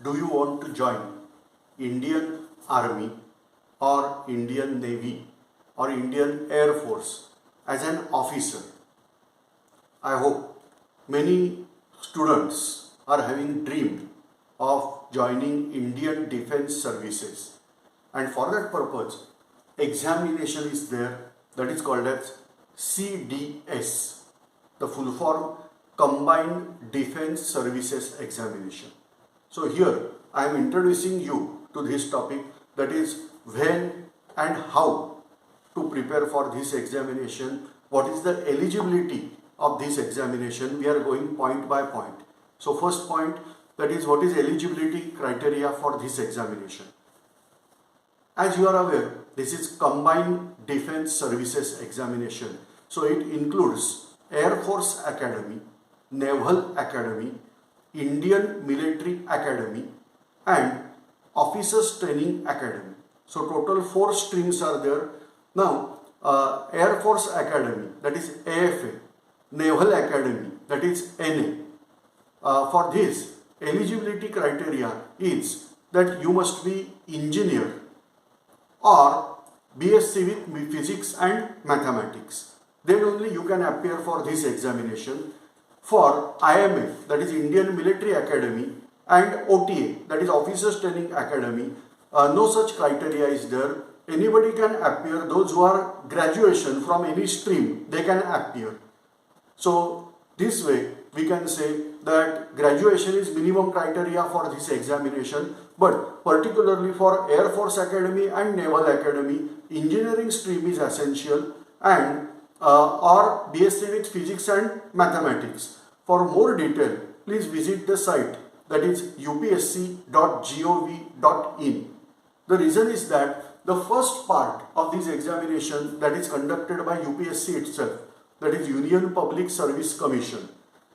do you want to join Indian Army or Indian Navy or Indian Air Force as an officer? I hope many students are having dream of joining Indian Defence Services, and for that purpose examination is there, that is called as CDS, the full form Combined Defence Services Examination. So here I am introducing you to this topic, that is when and how to prepare for this examination, what is the eligibility of this examination. We are going point by point. So first point, that is what is eligibility criteria for this examination. As you are aware, this is Combined Defence Services Examination. So it includes Air Force Academy, Naval Academy, Indian Military Academy and Officers Training Academy. So total 4 streams are there. Now Air Force Academy, that is AFA, Naval Academy, that is NA. For this eligibility criteria is that you must be engineer or BSc with Physics and Mathematics. Then only you can appear for this examination. For IMA, that is Indian Military Academy, and OTA, that is Officers Training Academy, no such criteria is there. Anybody can appear. Those who are graduation from any stream, they can appear. So this way we can say that graduation is minimum criteria for this examination, but particularly for Air Force Academy and Naval Academy, engineering stream is essential, and or BSc with Physics and Mathematics. For more detail, please visit the site, that is upsc.gov.in. The reason is that the first part of this examination, that is conducted by UPSC itself, that is Union Public Service Commission,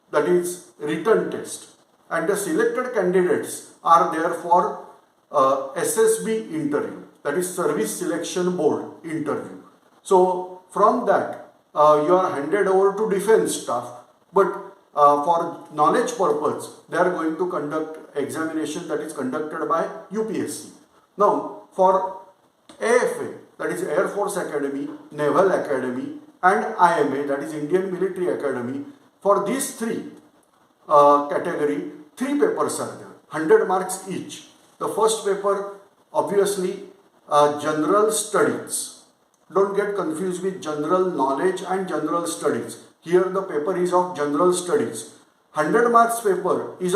that is written test, and the selected candidates are there for SSB interview, that is Service Selection Board interview. So from that you are handed over to defense staff, but for knowledge purpose they are going to conduct examination that is conducted by UPSC. Now for AFA, that is Air Force Academy, Naval Academy and IMA, that is Indian Military Academy, for these 3 category 3 papers are there, 100 marks each. The first paper obviously general studies. Don't get confused with general knowledge and general studies. Here the paper is of general studies. 100 marks paper is